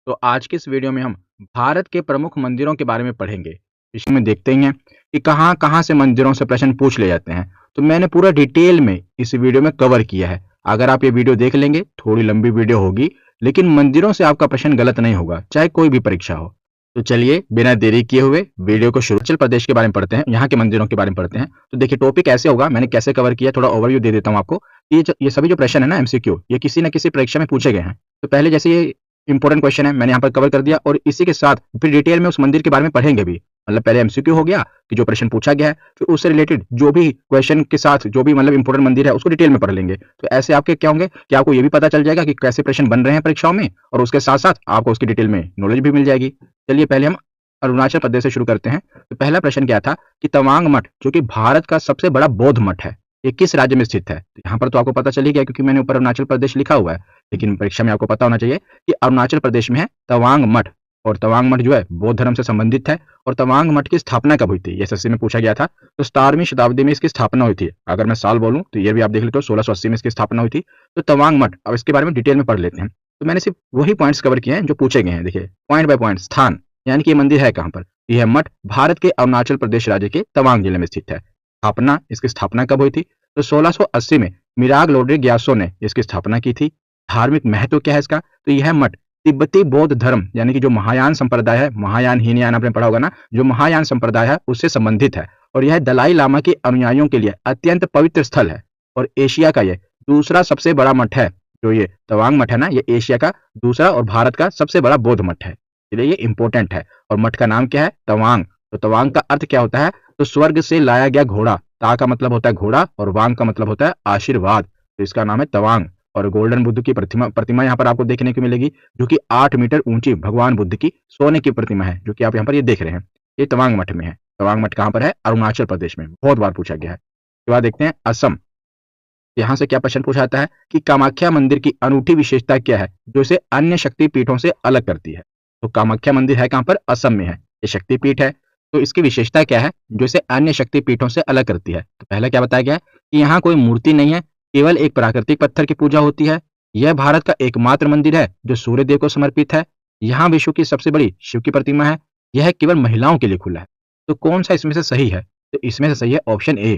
तो आज के इस वीडियो में हम भारत के प्रमुख मंदिरों के बारे में पढ़ेंगे। इसमें देखते ही हैं कि कहाँ-कहाँ से मंदिरों से प्रश्न पूछ ले जाते हैं। तो मैंने पूरा डिटेल में इस वीडियो में कवर किया है। अगर आप ये वीडियो देख लेंगे, थोड़ी लंबी वीडियो होगी, लेकिन मंदिरों से आपका प्रश्न गलत नहीं होगा, चाहे कोई भी परीक्षा हो। तो चलिए बिना देरी किए हुए वीडियो को शुरू। हिमाचल प्रदेश के बारे में पढ़ते हैं, यहाँ के मंदिरों के बारे में पढ़ते हैं। तो देखिए टॉपिक ऐसे होगा, मैंने कैसे कवर किया थोड़ा ओवरव्यू दे देता हूँ आपको। ये सभी जो प्रश्न है ना एमसीक्यू, ये किसी न किसी परीक्षा में पूछे गए हैं। तो पहले जैसे ये इंपॉर्टेंट क्वेश्चन है, मैंने यहाँ पर कवर कर दिया और इसी के साथ फिर डिटेल में उस मंदिर के बारे में पढ़ेंगे भी। मतलब पहले एमसीक्यू हो गया कि जो प्रश्न पूछा गया है, फिर उससे रिलेटेड जो भी क्वेश्चन के साथ जो भी मतलब इंपॉर्टेंट मंदिर है उसको डिटेल में पढ़ लेंगे। तो ऐसे आपके क्या होंगे कि आपको ये भी पता चल जाएगा कि कैसे प्रश्न बन रहे हैं परीक्षाओं में, और उसके साथ साथ आपको उसकी डिटेल में नॉलेज भी मिल जाएगी। चलिए पहले हम अरुणाचल प्रदेश से शुरू करते हैं। तो पहला प्रश्न क्या था कि तवांग मठ, जो कि भारत का सबसे बड़ा बौद्ध मठ है, ये किस राज्य में स्थित है? तो यहाँ पर तो आपको पता चल ही गया क्योंकि मैंने ऊपर अरुणाचल प्रदेश लिखा हुआ है, लेकिन परीक्षा में आपको पता होना चाहिए कि अरुणाचल प्रदेश में है तवांग मठ। और तवांग मठ जो है बौद्ध धर्म से संबंधित है। और तवांग मठ की स्थापना कब हुई थी, ये एसएससी में पूछा गया था। तो 17वीं शताब्दी में इसकी स्थापना हुई थी। अगर मैं साल बोलूं तो ये भी आप देख लेते हो, 1680 में इसकी स्थापना हुई थी। तो तवांग मठ, अब इसके बारे में डिटेल में पढ़ लेते हैं। तो मैंने सिर्फ वही पॉइंट्स कवर किए हैं जो पूछे गए हैं। देखिए पॉइंट बाय पॉइंट, स्थान यानी कि ये मंदिर है कहाँ पर। यह मठ भारत के अरुणाचल प्रदेश राज्य के तवांग जिले में स्थित है। स्थापना, इसकी स्थापना कब हुई थी? तो 1680 में मिराग लोडरे ग्यासो ने इसकी स्थापना की थी। धार्मिक महत्व क्या है इसका? तो यह मठ तिब्बती बौद्ध धर्म यानी कि जो महायान संप्रदाय है, महायान हीनयान आपने पढ़ा होगा ना, जो महायान संप्रदाय है उससे संबंधित है। और यह दलाई लामा के अनुयायियों के लिए अत्यंत पवित्र स्थल है। और एशिया का यह दूसरा सबसे बड़ा मठ है। जो ये तवांग मठ है ना, ये एशिया का दूसरा और भारत का सबसे बड़ा बौद्ध मठ है, इसलिए ये इंपॉर्टेंट है। और मठ का नाम क्या है? तवांग। तो तवांग का अर्थ क्या होता है? तो स्वर्ग से लाया गया घोड़ा। ता का मतलब होता है घोड़ा और वांग का मतलब होता है आशीर्वाद। तो इसका नाम है तवांग। और गोल्डन बुद्ध की प्रतिमा यहाँ पर आपको देखने को मिलेगी, जो कि 8 मीटर ऊंची भगवान बुद्ध की सोने की प्रतिमा है, जो कि आप यहाँ पर ये देख रहे हैं। ये तवांग मठ में है। तवांग मठ कहाँ पर है? अरुणाचल प्रदेश में। बहुत बार पूछा गया है। उसके बाद देखते हैं असम। यहाँ से क्या प्रश्न पूछा जाता है कि कामाख्या मंदिर की अनूठी विशेषता क्या है जो इसे अन्य शक्तिपीठों से अलग करती है? तो कामाख्या मंदिर है कहाँ पर? असम में है। ये शक्तिपीठ है। तो इसकी विशेषता क्या है जो इसे अन्य शक्तिपीठों से अलग करती है? तो पहला क्या बताया गया है कि यहाँ कोई मूर्ति नहीं है, केवल एक प्राकृतिक पत्थर की पूजा होती है। यह भारत का एकमात्र मंदिर है जो सूर्य देव को समर्पित है। यहाँ विश्व की सबसे बड़ी शिव की प्रतिमा है। यह केवल महिलाओं के लिए खुला है। तो कौन सा इसमें से सही है? तो इसमें से सही है ऑप्शन ए।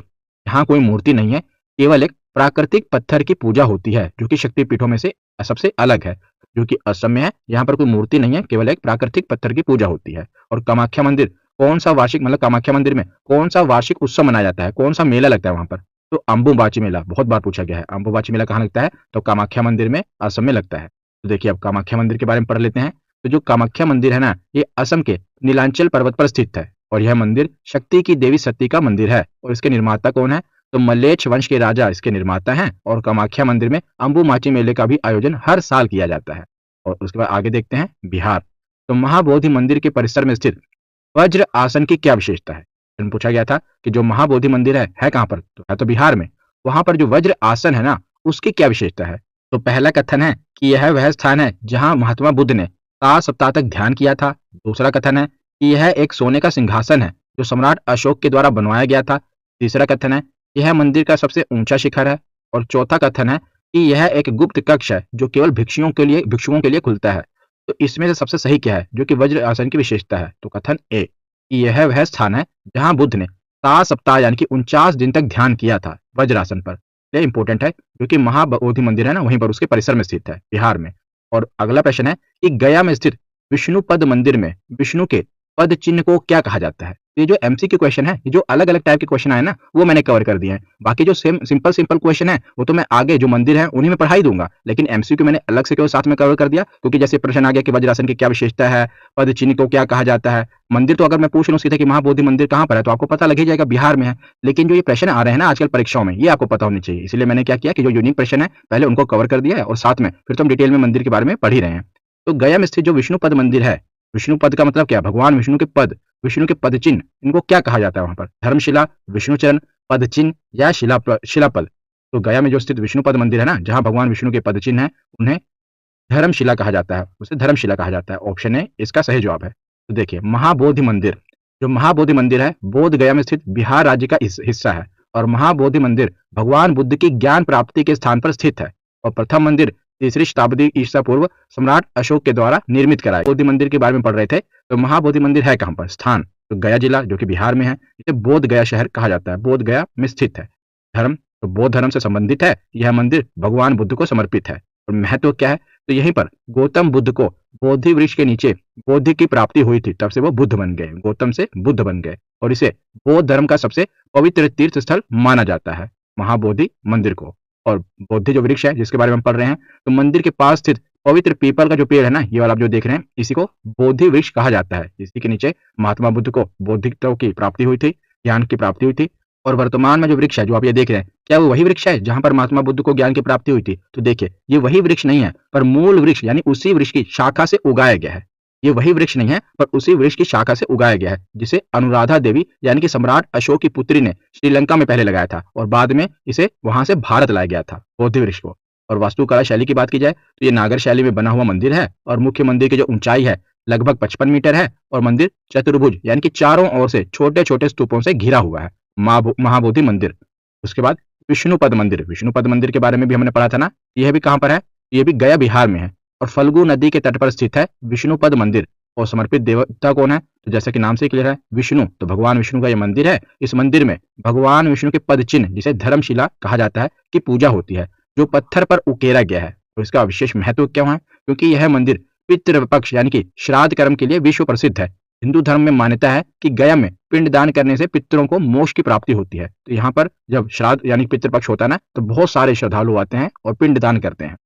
यहाँ कोई मूर्ति नहीं है, केवल एक प्राकृतिक पत्थर की पूजा होती है, जो कि शक्तिपीठों में से सबसे अलग है, जो कि असम में है। यहाँ पर कोई मूर्ति नहीं है, केवल एक प्राकृतिक पत्थर की पूजा होती है। और कामाख्या मंदिर कौन सा वार्षिक, मतलब कामाख्या मंदिर में कौन सा वार्षिक उत्सव मनाया जाता है, कौन सा मेला लगता है वहां पर? तो अंबुबाची मेला। बहुत बार पूछा गया है, अंबुबाची मेला कहाँ लगता है? तो कामाख्या मंदिर में, असम में लगता है। तो देखिए अब कामाख्या मंदिर के बारे में पढ़ लेते हैं। तो जो कामाख्या मंदिर है ना, ये असम के नीलांचल पर्वत पर स्थित है। और यह मंदिर शक्ति की देवी सती का मंदिर है। और इसके निर्माता कौन है? तो मल्लेच्छ वंश के राजा इसके निर्माता हैं। और कामाख्या मंदिर में अंबुमाची मेले का भी आयोजन हर साल किया जाता है। और उसके बाद आगे देखते हैं बिहार। तो महाबोधि मंदिर के परिसर में स्थित वज्र आसन की क्या विशेषता है? पूछा गया था कि जो महाबोधि मंदिर है कहाँ पर? तो है तो बिहार में। वहां पर जो वज्र आसन है ना, उसकी क्या विशेषता है? तो पहला कथन है कि यह वह स्थान है जहां महात्मा बुद्ध ने 7 सप्ताह तक ध्यान किया था। दूसरा कथन है कि यह एक सोने का सिंहासन है जो सम्राट अशोक के द्वारा बनवाया गया था। तीसरा कथन है यह मंदिर का सबसे ऊंचा शिखर है। और चौथा कथन है कि यह एक गुप्त कक्ष है जो केवल भिक्षुओं के लिए खुलता है। तो इसमें से सबसे सही क्या है जो कि वज्र आसन की विशेषता है? तो कथन ए, कि यह वह स्थान है जहां बुद्ध ने 7 सप्ताह यानी कि 49 दिन तक ध्यान किया था वज्रासन पर। ये इंपॉर्टेंट है क्योंकि महाबोधि मंदिर है ना, वहीं पर उसके परिसर में स्थित है, बिहार में। और अगला प्रश्न है कि गया में स्थित विष्णु पद मंदिर में विष्णु के पद चिन्ह को क्या कहा जाता है? ये जो एमसीक्यू क्वेश्चन है, ये जो अलग अलग टाइप के क्वेश्चन आए ना, वो मैंने कवर कर दिए हैं। बाकी जो सिंपल क्वेश्चन है वो तो मैं आगे जो मंदिर है उन्हीं में पढ़ा ही दूंगा, लेकिन एमसीक्यू मैंने अलग से केवल साथ में कवर कर दिया क्योंकि जैसे प्रश्न आ गया कि वज्रासन की क्या विशेषता है, पद चिन्ह को क्या कहा जाता है। मंदिर तो अगर मैं पूछ लूं सीधे कि महाबोधि मंदिर कहाँ पर है, तो आपको पता लग ही जाएगा बिहार में है। लेकिन जो ये प्रश्न आ रहे हैं ना आजकल परीक्षाओं में, ये आपको पता होनी चाहिए। इसलिए मैंने क्या किया कि जो यूनिक प्रश्न है पहले उनको कवर कर दिया है और साथ में फिर तो हम डिटेल में मंदिर के बारे में पढ़ ही रहे हैं। तो गया में स्थित जो विष्णु पद मंदिर है, विष्णु पद का मतलब क्या? भगवान विष्णु के पद, विष्णु के पद चिन्ह, इनको क्या कहा जाता है वहां पर? धर्मशिला, विष्णुचरण, पद चिन्ह या शिलापल। तो गया में जो स्थित विष्णु पद मंदिर है ना, जहां भगवान विष्णु के पद चिन्ह है, उन्हें धर्मशिला कहा जाता है, उसे धर्मशिला कहा जाता है। ऑप्शन ए इसका सही जवाब है। तो देखिए महाबोधि मंदिर, जो महाबोधि मंदिर है बोध गया में स्थित बिहार राज्य का हिस्सा है। और महाबोधि मंदिर भगवान बुद्ध की ज्ञान प्राप्ति के स्थान पर स्थित है। और प्रथम मंदिर तीसरी शताब्दी ईसा पूर्व सम्राट अशोक के द्वारा निर्मित कराया। बोधि मंदिर के बारे में पढ़ रहे थे, तो महाबोधि मंदिर है कहाँ पर? स्थान तो गया जिला जो कि बिहार में है, इसे बोध गया शहर कहा जाता है, बोध गया में स्थित है। धर्म तो बौद्ध धर्म से संबंधित है, यह मंदिर भगवान बुद्ध को समर्पित है। और महत्व क्या है? तो यहीं पर गौतम बुद्ध को बोधि वृक्ष के नीचे बोधि की प्राप्ति हुई थी, तब से वो बुद्ध बन गए, गौतम से बुद्ध बन गए, और इसे बौद्ध धर्म का सबसे पवित्र तीर्थ स्थल माना जाता है, महाबोधि मंदिर को। और बोधि जो वृक्ष है जिसके बारे में हम पढ़ रहे हैं, तो मंदिर के पास स्थित पवित्र पीपल का जो पेड़ है ना, ये वाला आप जो देख रहे हैं, इसी को बोधि वृक्ष कहा जाता है। इसी के नीचे महात्मा बुद्ध को बौद्धिकता की प्राप्ति हुई थी, ज्ञान की प्राप्ति हुई थी। और वर्तमान में जो वृक्ष है जो आप ये देख रहे हैं, क्या वो वही वृक्ष है जहां पर महात्मा बुद्ध को ज्ञान की प्राप्ति हुई थी? तो देखिए, ये वही वृक्ष नहीं है, पर मूल वृक्ष यानी उसी वृक्ष की शाखा से उगाया गया है। ये वही वृक्ष नहीं है, पर उसी वृक्ष की शाखा से उगाया गया है, जिसे अनुराधा देवी यानी कि सम्राट अशोक की पुत्री ने श्रीलंका में पहले लगाया था, और बाद में इसे वहां से भारत लाया गया था, बोधि वृक्ष को। और वास्तुकला शैली की बात की जाए तो ये नागर शैली में बना हुआ मंदिर है, और मुख्य मंदिर की जो ऊंचाई है लगभग 55 मीटर है, और मंदिर चतुर्भुज यानी कि चारों ओर से छोटे छोटे स्तूपों से घिरा हुआ है, महाबोधि मंदिर। उसके बाद विष्णुपद मंदिर, विष्णुपद मंदिर के बारे में भी हमने पढ़ा था ना, यह भी कहाँ पर है? यह भी गया बिहार में है, और फल्गु नदी के तट पर स्थित है विष्णुपद मंदिर। और समर्पित देवता कौन है? तो जैसा कि नाम से क्लियर है, विष्णु, तो भगवान विष्णु का यह मंदिर है। इस मंदिर में भगवान विष्णु के पद चिन्ह, जिसे धर्मशिला कहा जाता है, की पूजा होती है, जो पत्थर पर उकेरा गया है। तो इसका विशेष महत्व क्यों है? क्योंकि यह मंदिर पितृपक्ष यानी कि श्राद्ध कर्म के लिए विश्व प्रसिद्ध है। हिंदू धर्म में मान्यता है कि गया में पिंडदान करने से पितरों को मोक्ष की प्राप्ति होती है। तो यहाँ पर जब श्राद्ध यानी पितृपक्ष होता है ना, तो बहुत सारे श्रद्धालु आते हैं और पिंडदान करते हैं।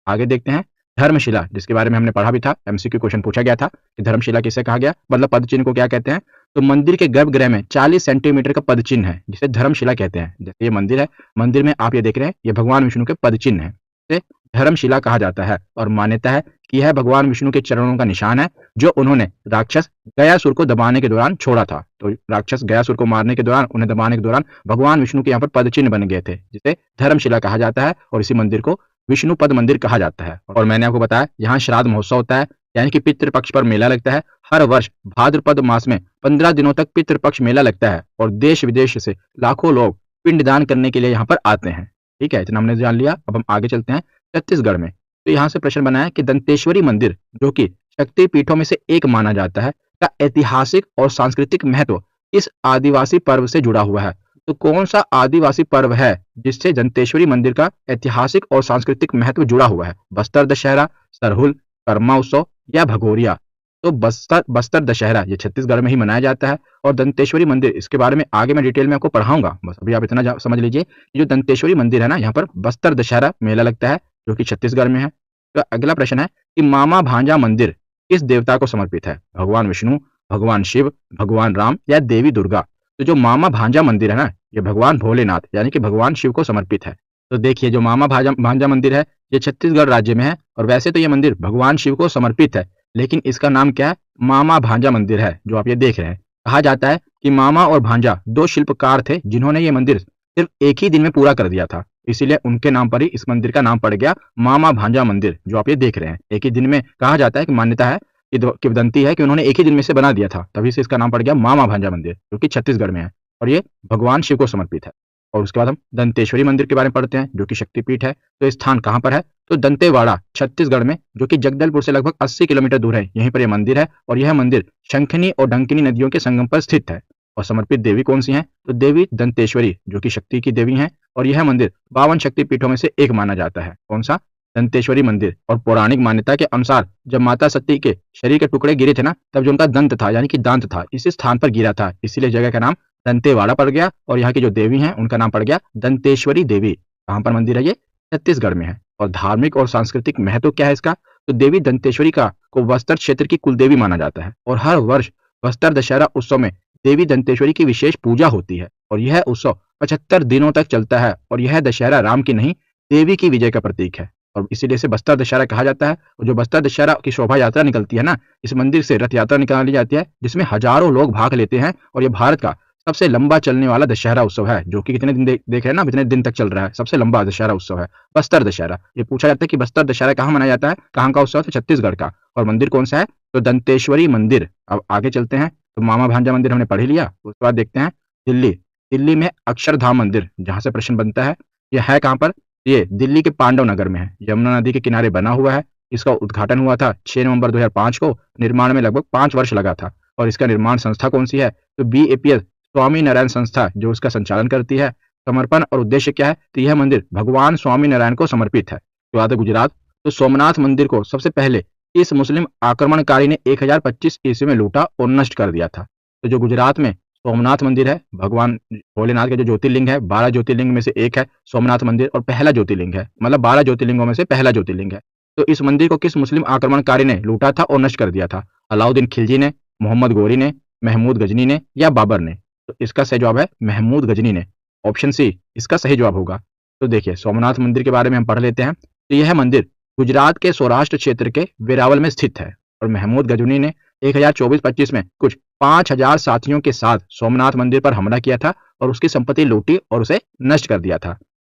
आगे देखते हैं धर्मशिला, जिसके बारे में हमने पढ़ा भी था, एमसीक्यू क्वेश्चन पूछा गया था कि धर्मशिला किसे कहा गया, मतलब पद चिन्ह को क्या कहते हैं? तो मंदिर के गर्भगृह में 40 सेंटीमीटर का पद चिन्ह है, जिसे धर्मशिला कहते हैं। जैसे ये मंदिर है, मंदिर में आप ये देख रहे हैं, ये भगवान विष्णु के पद चिन्ह है, इसे धर्मशिला कहा जाता है। और मान्यता है कि यह भगवान विष्णु के चरणों का निशान है, जो उन्होंने राक्षस गयासुर को दबाने के दौरान छोड़ा था। तो राक्षस गयासुर को मारने के दौरान, उन्हें दबाने के दौरान भगवान विष्णु के यहाँ पर पद चिन्ह बन गए थे, जिसे धर्मशिला कहा जाता है, और इसी मंदिर को विष्णुपद मंदिर कहा जाता है। और मैंने आपको बताया, यहाँ श्राद्ध महोत्सव होता है, यानी कि पितृपक्ष पर मेला लगता है। हर वर्ष भाद्रपद मास में 15 दिनों तक पितृपक्ष मेला लगता है, और देश विदेश से लाखों लोग पिंडदान करने के लिए यहाँ पर आते हैं। ठीक है, इतना हमने जान लिया। अब हम आगे चलते हैं छत्तीसगढ़ में। तो यहाँ से प्रश्न बना है कि दंतेश्वरी मंदिर, जो कि शक्ति पीठों में से एक माना जाता है, का ऐतिहासिक और सांस्कृतिक महत्व इस आदिवासी पर्व से जुड़ा हुआ है। तो कौन सा आदिवासी पर्व है जिससे दंतेश्वरी मंदिर का ऐतिहासिक और सांस्कृतिक महत्व जुड़ा हुआ है? बस्तर दशहरा, सरहुल, कर्मा उत्सव या भगोरिया? तो बस्तर दशहरा ये छत्तीसगढ़ में ही मनाया जाता है। और दंतेश्वरी मंदिर, इसके बारे में आगे मैं डिटेल में आपको पढ़ाऊंगा, बस अभी आप इतना समझ लीजिए कि जो दंतेश्वरी मंदिर है ना, यहाँ पर बस्तर दशहरा मेला लगता है, जो कि छत्तीसगढ़ में है। तो अगला प्रश्न है कि मामा भांजा मंदिर किस देवता को समर्पित है? भगवान विष्णु, भगवान शिव, भगवान राम या देवी दुर्गा? तो जो मामा भांजा मंदिर है ना, ये भगवान भोलेनाथ यानी कि भगवान शिव को समर्पित है। तो देखिए, जो मामा भांजा मंदिर है, ये छत्तीसगढ़ राज्य में है, और वैसे तो ये मंदिर भगवान शिव को समर्पित है, लेकिन इसका नाम क्या है? मामा भांजा मंदिर है, जो आप ये देख रहे हैं। कहा जाता है कि मामा और भांजा दो शिल्पकार थे, जिन्होंने ये मंदिर सिर्फ एक ही दिन में पूरा कर दिया था, इसीलिए उनके नाम पर ही इस मंदिर का नाम पड़ गया मामा भांजा मंदिर, जो आप ये देख रहे हैं। एक ही दिन में, कहा जाता है कि मान्यता है, किंवदंती है कि उन्होंने एक ही दिन में से बना दिया था, तभी से इसका नाम पड़ गया मामा भांजा मंदिर, जो कि छत्तीसगढ़ में है, और ये भगवान शिव को समर्पित है। और उसके बाद हम दंतेश्वरी मंदिर के बारे में पढ़ते हैं, जो कि शक्तिपीठ है। तो स्थान कहाँ पर है? तो दंतेवाड़ा छत्तीसगढ़ में, जो कि जगदलपुर से लगभग 80 किलोमीटर दूर है, यहीं पर यह मंदिर है। और यह मंदिर शंखनी और डंकिनी नदियों के संगम पर स्थित है। और समर्पित देवी कौन सी है? तो देवी दंतेश्वरी, जो कि शक्ति की देवी है, और यह मंदिर 52 शक्तिपीठों में से एक माना जाता है। कौन सा? दंतेश्वरी मंदिर। और पौराणिक मान्यता के अनुसार जब माता सती के शरीर के टुकड़े गिरे थे ना, तब जो उनका दंत था यानी कि दांत था, इसी स्थान पर गिरा था, इसीलिए जगह का नाम दंतेवाड़ा पड़ गया। और यहाँ की जो देवी हैं, उनका नाम पड़ गया दंतेश्वरी देवी। कहाँ पर मंदिर है ये? छत्तीसगढ़ में है। और धार्मिक और सांस्कृतिक महत्व क्या है इसका? तो देवी दंतेश्वरी को बस्तर क्षेत्र की कुलदेवी माना जाता है, और हर वर्ष बस्तर दशहरा उत्सव में देवी दंतेश्वरी की विशेष पूजा होती है। और यह उत्सव 75 दिनों तक चलता है, और यह दशहरा राम की नहीं, देवी की विजय का प्रतीक है, और इसीलिए इसे बस्तर दशहरा कहा जाता है। और जो बस्तर दशहरा की शोभा यात्रा निकलती है ना, इस मंदिर से रथ यात्रा निकाली जाती है, जिसमें हजारों लोग भाग लेते हैं। और ये भारत का सबसे लंबा चलने वाला दशहरा उत्सव है, जो कि कितने दिन देख रहे हैं ना, कितने दिन तक चल रहा है, सबसे लंबा दशहरा उत्सव है बस्तर दशहरा। ये पूछा जाता है कि बस्तर दशहरा कहाँ मनाया जाता है, कहाँ का उत्सव है? तो छत्तीसगढ़ का। और मंदिर कौन सा है? तो दंतेश्वरी मंदिर। अब आगे चलते हैं। तो मामा भांजा मंदिर हमने पढ़ ही लिया। उसके बाद देखते हैं दिल्ली में अक्षरधाम मंदिर, जहां से प्रश्न बनता है, यह है कहाँ पर? ये दिल्ली के पांडव नगर में है, यमुना नदी के किनारे बना हुआ है। इसका उद्घाटन हुआ था 6 नवंबर 2005 को। निर्माण में लगभग 5 वर्ष लगा था। और इसका निर्माण संस्था कौन सी है? तो बीएपीएल स्वामी नारायण संस्था जो उसका संचालन करती है। समर्पण और उद्देश्य क्या है? तो यह मंदिर भगवान स्वामी नारायण को समर्पित है। तो आता गुजरात। तो सोमनाथ मंदिर को सबसे पहले इस मुस्लिम आक्रमणकारी ने 1025 ईस्वी में लूटा और नष्ट कर दिया था। तो जो गुजरात में सोमनाथ मंदिर है, भगवान भोलेनाथ के जो ज्योतिर्लिंग है, 12 ज्योतिर्लिंग में से एक है सोमनाथ मंदिर, और पहला ज्योतिर्लिंग है, मतलब 12 ज्योतिर्लिंगों में से पहला ज्योतिर्लिंग है। तो इस मंदिर को किस मुस्लिम आक्रमणकारी ने लूटा था और नष्ट कर दिया था? अलाउद्दीन खिलजी ने, मोहम्मद गोरी ने, महमूद गजनी ने, या बाबर ने? तो इसका सही जवाब है महमूद गजनी ने। ऑप्शन सी इसका सही जवाब होगा। तो देखिए, सोमनाथ मंदिर के बारे में हम पढ़ लेते हैं। तो यह मंदिर गुजरात के सौराष्ट्र क्षेत्र के वेरावल में स्थित है। और महमूद गजनी ने 1024-25 में कुछ 5000 साथियों के साथ सोमनाथ मंदिर पर हमला किया था और उसकी संपत्ति लूटी और उसे नष्ट कर दिया था।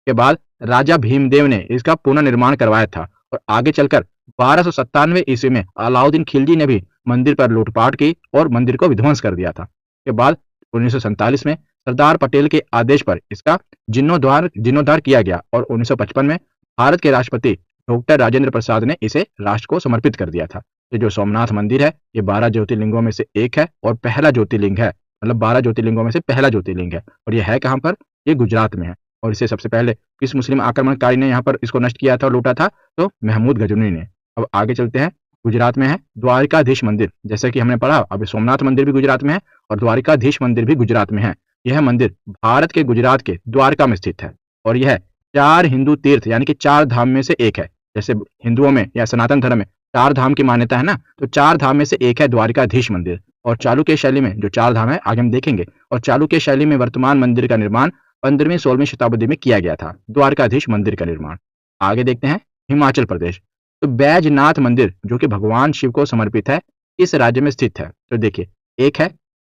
के बाद राजा भीमदेव ने इसका पुनर्निर्माण करवाया था। और आगे चलकर 1297 ईस्वी में अलाउद्दीन खिलजी ने भी मंदिर पर लूटपाट की और मंदिर को विध्वंस कर दिया था। के बाद 1947 में सरदार पटेल के आदेश पर इसका जीर्णोद्धार किया गया और 1955 में भारत के राष्ट्रपति डॉक्टर राजेंद्र प्रसाद ने इसे राष्ट्र को समर्पित कर दिया था। ये जो सोमनाथ मंदिर है, ये 12 ज्योतिर्लिंगों में से एक है और पहला ज्योतिर्लिंग है, मतलब 12 ज्योतिर्लिंगों में से पहला ज्योतिर्लिंग है। और ये है कहाँ पर? ये गुजरात में है। और इसे सबसे पहले किस मुस्लिम आक्रमणकारी ने यहाँ पर इसको नष्ट किया था और लूटा था? तो महमूद गजनी ने। अब आगे चलते हैं। गुजरात में है द्वारिकाधीश मंदिर। जैसे कि हमने पढ़ा, अभी सोमनाथ मंदिर भी गुजरात में है और द्वारिकाधीश मंदिर भी गुजरात में है। यह मंदिर भारत के गुजरात के द्वारका में स्थित है और यह 4 हिंदू तीर्थ यानी कि 4 धाम में से एक है। जैसे हिंदुओं में या सनातन धर्म में 4 धाम की मान्यता है ना, तो 4 धाम में से एक है द्वारिकाधीश मंदिर। और चालुक्य शैली में जो 4 धाम है आगे हम देखेंगे। और चालुक्य शैली में वर्तमान मंदिर का निर्माण 15वीं-16वीं शताब्दी में किया गया था, द्वारकाधीश मंदिर का निर्माण। आगे देखते हैं हिमाचल प्रदेश। तो बैजनाथ मंदिर जो कि भगवान शिव को समर्पित है, इस राज्य में स्थित है। तो देखिए, एक है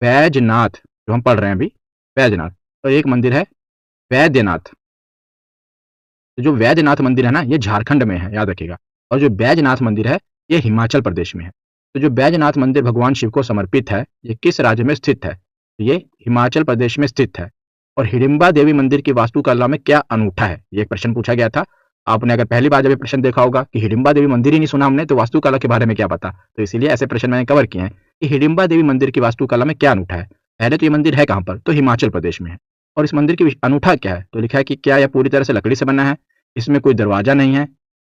बैजनाथ जो हम पढ़ रहे हैं अभी, बैजनाथ, और एक मंदिर है वैद्यनाथ। तो जो वैद्यनाथ मंदिर है ना, ये झारखंड में है, याद रखिएगा। और जो बैजनाथ मंदिर है, ये हिमाचल प्रदेश में है। तो जो बैजनाथ मंदिर भगवान शिव को समर्पित है, ये किस राज्य में स्थित है? ये हिमाचल प्रदेश में स्थित है। और हिडिंबा देवी मंदिर की वास्तुकला में क्या अनूठा है? ये एक प्रश्न पूछा गया था। आपने अगर पहली बार जब ये प्रश्न देखा होगा कि हिडिंबा देवी मंदिर ही नहीं सुना हमने, तो वास्तुकला के बारे में क्या पता? तो इसीलिए ऐसे प्रश्न मैंने कवर किए हैं कि हिडिंबा देवी मंदिर की वास्तुकला में क्या अनूठा है। पहले तो ये मंदिर है कहाँ पर? तो हिमाचल प्रदेश में है। और इस मंदिर की अनूठा क्या है? तो लिखा है कि क्या यह पूरी तरह से लकड़ी से बना है, इसमें कोई दरवाजा नहीं है,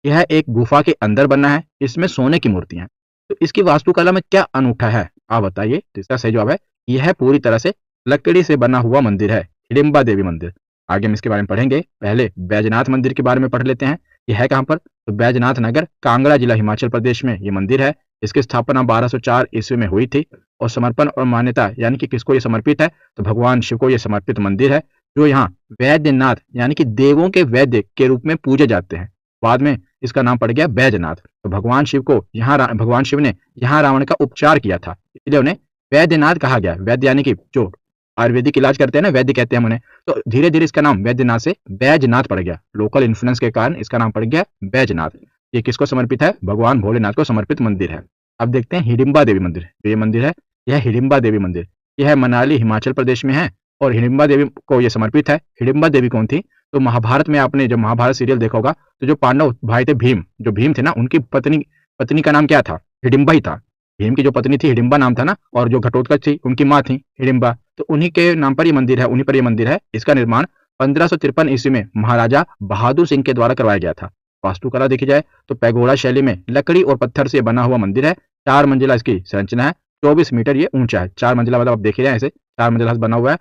यह एक गुफा के अंदर बना है, इसमें सोने की मूर्तियां हैं। तो इसकी वास्तुकला में क्या अनूठा है, आप बताइए। तो इसका सही जवाब है यह पूरी तरह से लकड़ी से बना हुआ मंदिर है, हिडिंबा देवी मंदिर। आगे हम इसके बारे में पढ़ेंगे। पहले बैजनाथ मंदिर के बारे में पढ़ लेते हैं। यह है कहाँ पर? तो बैजनाथ नगर, कांगड़ा जिला, हिमाचल प्रदेश में ये मंदिर है। इसकी स्थापना 1204 ईस्वी में हुई थी। और समर्पण और मान्यता यानी कि किसको ये समर्पित है? तो भगवान शिव को ये समर्पित मंदिर है, जो यहाँ वैद्यनाथ यानी कि देवों के वैद्य के रूप में पूजे जाते हैं। बाद में इसका नाम पड़ गया बैजनाथ। तो भगवान शिव को यहाँ भगवान शिव ने यहाँ रावण का उपचार किया था, इसलिए उन्हें वैद्यनाथ कहा गया। वैद्य यानी कि जो आयुर्वेदिक इलाज करते हैं ना, वैद्य कहते हैं हम उन्हें। तो धीरे धीरे इसका नाम वैद्यनाथ से बैजनाथ पड़ गया। लोकल इन्फ्लुएंस के कारण इसका नाम पड़ गया बैजनाथ। ये किसको समर्पित है? भगवान भोलेनाथ को समर्पित मंदिर है। अब देखते हैं हिडिंबा देवी मंदिर। जो ये मंदिर है, यह हिडिंबा देवी मंदिर, यह मनाली, हिमाचल प्रदेश में है और हिडिंबा देवी को यह समर्पित है। हिडिंबा देवी कौन थी? तो महाभारत में आपने जब महाभारत सीरियल देखा होगा, तो जो पांडव भाई थे भीम, जो भीम थे ना, उनकी पत्नी का नाम क्या था? हिडिंबा ही था। भीम की जो पत्नी थी हिडिंबा नाम था ना, और जो घटोत्कच थी उनकी माँ थी हिडिंबा। तो उन्हीं के नाम पर ये मंदिर है, उन्हीं पर ये मंदिर है। इसका निर्माण 1553 ईस्वी में महाराजा बहादुर सिंह के द्वारा करवाया गया था। वास्तुकला देखी जाए तो पैगोडा शैली में लकड़ी और पत्थर से बना हुआ मंदिर है। 4 मंजिला इसकी संरचना है, 24 मीटर ये ऊंचा है। 4 मंजिला मतलब आप देख रहे हैं, ऐसे 4 मंजिला बना हुआ है,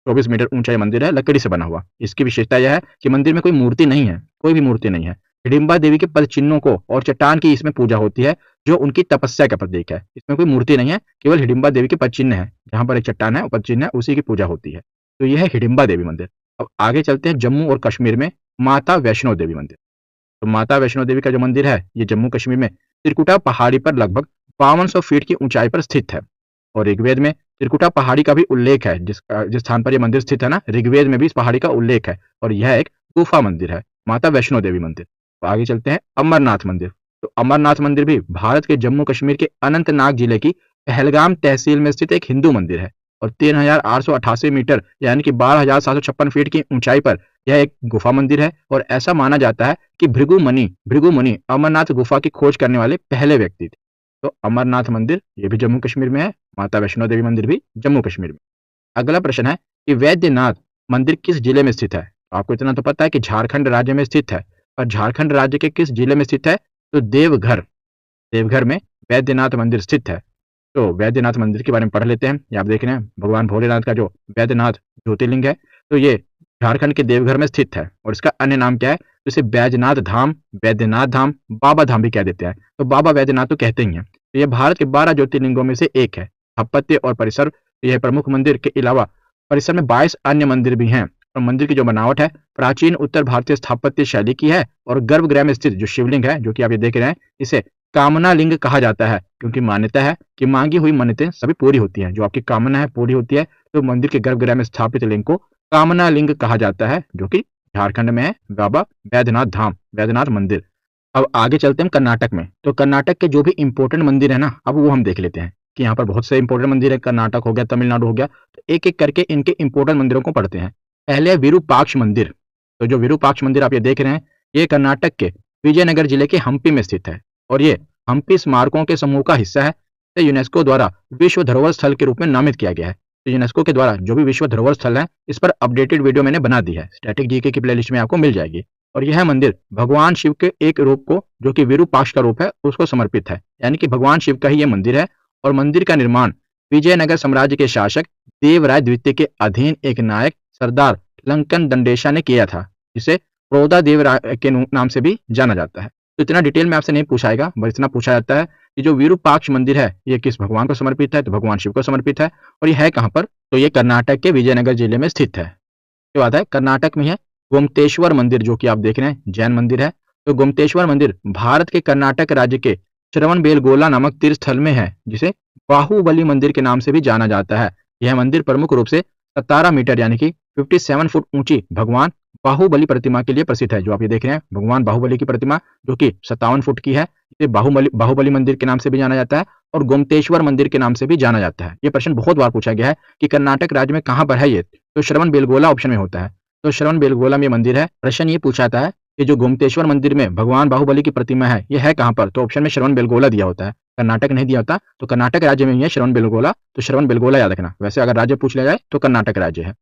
24 मीटर ऊंचा ये मंदिर है, लकड़ी से बना हुआ। इसकी विशेषता यह है कि मंदिर में कोई मूर्ति नहीं है, कोई भी मूर्ति नहीं है। हिडिंबा देवी के पद चिन्हों को और चट्टान की इसमें पूजा होती है, जो उनकी तपस्या का प्रतीक है। इसमें कोई मूर्ति नहीं है, केवल हिडिंबा देवी के पद चिन्ह है। जहां पर एक चट्टान है, पद चिन्ह है, उसी की पूजा होती है। तो यह है हिडिंबा देवी मंदिर। अब आगे चलते हैं जम्मू और कश्मीर में माता वैष्णो देवी मंदिर। तो माता वैष्णो देवी का जो मंदिर है, ये जम्मू कश्मीर में त्रिकुटा पहाड़ी पर लगभग 5200 फीट की ऊंचाई पर स्थित है। और ऋग्वेद में त्रिकुटा पहाड़ी का भी उल्लेख है। जिस स्थान पर यह मंदिर स्थित है ना, ऋग्वेद में भी इस पहाड़ी का उल्लेख है। और यह एक गुफा मंदिर है, माता वैष्णो देवी मंदिर। तो आगे चलते हैं अमरनाथ मंदिर। तो अमरनाथ मंदिर भी भारत के जम्मू कश्मीर के अनंतनाग जिले की पहलगाम तहसील में स्थित एक हिंदू मंदिर है। और 3,888 मीटर यानी कि 12,756 फीट की ऊंचाई पर यह एक गुफा मंदिर है। और ऐसा माना जाता है कि भृगु मुनि अमरनाथ गुफा की खोज करने वाले पहले व्यक्ति थे। तो अमरनाथ मंदिर ये भी जम्मू कश्मीर में है, माता वैष्णो देवी मंदिर भी जम्मू कश्मीर में। अगला प्रश्न है कि वैद्यनाथ मंदिर किस जिले में स्थित है? आपको इतना तो पता है कि झारखंड राज्य में स्थित है। और झारखंड राज्य के किस जिले में स्थित है? तो देवघर, देवघर में वैद्यनाथ मंदिर स्थित है। तो वैद्यनाथ मंदिर के बारे में पढ़ लेते हैं। ये आप देख रहे हैं भगवान भोलेनाथ का जो वैद्यनाथ ज्योतिर्लिंग है, तो ये झारखंड के देवघर में स्थित है। और इसका अन्य नाम क्या है? तो इसे बैजनाथ धाम, वैद्यनाथ धाम, बाबा धाम भी कह देते हैं। तो बाबा वैद्यनाथ तो कहते ही हैं। तो यह भारत के 12 ज्योतिर्लिंगों में से एक है। स्थापत्य और परिसर, यह प्रमुख मंदिर के अलावा परिसर में 22 अन्य मंदिर भी हैं। और मंदिर की जो बनावट है प्राचीन उत्तर भारतीय स्थापत्य शैली की है। और गर्भगृह में स्थित जो शिवलिंग है, जो कि आप ये देख रहे हैं, इसे कामना लिंग कहा जाता है, क्योंकि मान्यता है कि मांगी हुई मन्नतें सभी पूरी होती हैं। जो आपकी कामना है पूरी होती है। तो मंदिर के गर्भगृह में स्थापित लिंग को कामना लिंग कहा जाता है, जो कि झारखंड में है, बाबा वैद्यनाथ धाम, वैद्यनाथ मंदिर। अब आगे चलते हैं कर्नाटक में। तो कर्नाटक के जो भी इंपॉर्टेंट मंदिर है ना, अब वो हम देख लेते हैं कि यहाँ पर बहुत से इंपॉर्टेंट मंदिर है। कर्नाटक हो गया, तमिलनाडु हो गया, तो एक एक करके इनके इंपॉर्टेंट मंदिरों को पढ़ते हैं। पहले है विरूपाक्ष मंदिर। तो जो विरूपाक्ष मंदिर आप ये देख रहे हैं, ये कर्नाटक के विजयनगर जिले के हम्पी में स्थित है। और ये हम्पी स्मारकों के समूह का हिस्सा है। तो यूनेस्को द्वारा विश्व धरोहर स्थल के रूप में नामित किया गया है। तो यूनेस्को के द्वारा जो भी विश्व धरोहर स्थल है, इस पर अपडेटेड वीडियो मैंने बना दी है, स्टैटिक जीके की प्लेलिस्ट में आपको मिल जाएगी। और यह मंदिर भगवान शिव के एक रूप को, जो कि विरूपाक्ष का रूप है, उसको समर्पित है। यानी कि भगवान शिव का ही यह मंदिर है। और मंदिर का निर्माण विजयनगर साम्राज्य के शासक देवराय द्वितीय के अधीन एक नायक सरदार लंकन दंडेशा ने किया था, जिसे बड़ौदा देवराय के नाम से भी जाना जाता है। तो इतना डिटेल में आपसे नहीं पूछाएगा, बस इतना पूछा जाता है कि जो विरूपाक्ष मंदिर है ये किस भगवान को समर्पित है? तो भगवान शिव को समर्पित है। और ये है कहाँ पर? तो ये कर्नाटक के विजयनगर जिले में स्थित है। ये बात है, कर्नाटक में है गोमतेश्वर मंदिर, जो कि आप देख रहे हैं जैन मंदिर है। तो गोमतेश्वर मंदिर भारत के कर्नाटक राज्य के श्रवणबेलगोला नामक तीर्थ स्थल में है, जिसे बाहुबली मंदिर के नाम से भी जाना जाता है। यह मंदिर प्रमुख रूप से 17 मीटर यानी कि 57 फुट ऊंची भगवान बाहुबली प्रतिमा के लिए प्रसिद्ध है। जो आप ये देख रहे हैं भगवान बाहुबली की प्रतिमा, जो कि 57 फुट की है, इसे बाहुबली मंदिर के नाम से भी जाना जाता है और गोमतेश्वर मंदिर के नाम से भी जाना जाता है। ये प्रश्न बहुत बार पूछा गया है कि कर्नाटक राज्य में कहाँ पर है ये? तो श्रवणबेलगोला ऑप्शन में होता है। तो श्रवणबेलगोला में मंदिर है। प्रश्न ये पूछा था कि जो गोमतेश्वर मंदिर में भगवान बाहुबली की प्रतिमा है, ये है कहाँ पर? तो ऑप्शन में श्रवणबेलगोला दिया होता है, कर्नाटक नहीं दिया होता। तो कर्नाटक राज्य में ही है श्रवणबेलगोला। तो श्रवणबेलगोला याद रखना। वैसे अगर राज्य पूछ लिया जाए तो कर्नाटक राज्य है।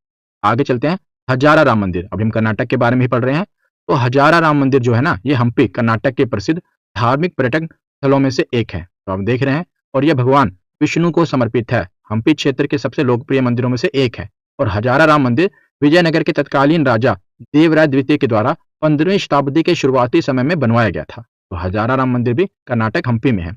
आगे चलते हैं, हजारा राम मंदिर। अभी हम कर्नाटक के बारे में ही पढ़ रहे हैं। तो हजारा राम मंदिर जो है ना, ये हम्पी कर्नाटक के प्रसिद्ध धार्मिक पर्यटन स्थलों में से एक है। तो आप देख रहे हैं। और यह भगवान विष्णु को समर्पित है। हम्पी क्षेत्र के सबसे लोकप्रिय मंदिरों में से एक है। और हजारा राम मंदिर विजयनगर के तत्कालीन राजा देवराय द्वितीय के द्वारा 15वीं शताब्दी के शुरुआती समय में बनवाया गया था। तो हजारा राम मंदिर भी कर्नाटक हम्पी में है।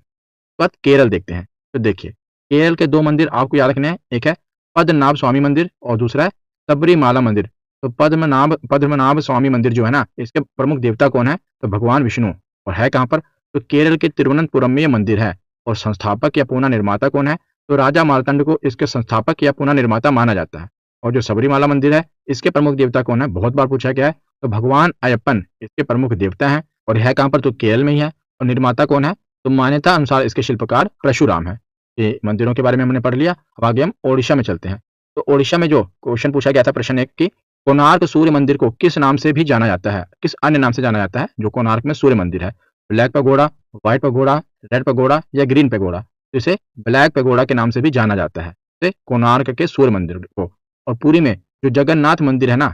बात केरल देखते हैं। तो देखिए, केरल के दो मंदिर आपको याद रखने हैं। एक है पद्मनाभ स्वामी मंदिर और दूसरा है सबरीमाला मंदिर। तो पद्मनाभ स्वामी मंदिर जो है ना, इसके प्रमुख देवता कौन है? तो भगवान विष्णु। और है कहाँ पर? तो केरल के तिरुवनंतपुरम में ये मंदिर है। और संस्थापक या पुनः निर्माता कौन है? तो राजा मार्तंड को इसके संस्थापक या पुनः निर्माता माना जाता है। और जो सबरीमाला मंदिर है, इसके प्रमुख देवता कौन है? बहुत बार पूछा गया है। तो भगवान अयप्पन इसके प्रमुख देवता हैं। और है कहाँ पर? तो केरल में ही है। और निर्माता कौन है? तो मान्यता अनुसार इसके शिल्पकार परशुराम है। ये मंदिरों के बारे में हमने पढ़ लिया। अब आगे हम ओडिशा में चलते हैं। तो ओडिशा में जो क्वेश्चन पूछा गया था प्रश्न 1 की, कोणार्क सूर्य मंदिर को किस नाम से भी जाना जाता है? किस अन्य नाम से जाना जाता है जो कोणार्क में सूर्य मंदिर है? Black pagoda, white pagoda, red pagoda या ग्रीन पगोड़ा? तो इसे ब्लैक पगोड़ा के नाम से भी जाना जाता है, इसे कोणार्क के सूर्य मंदिर को। और पुरी में जो जगन्नाथ मंदिर है ना,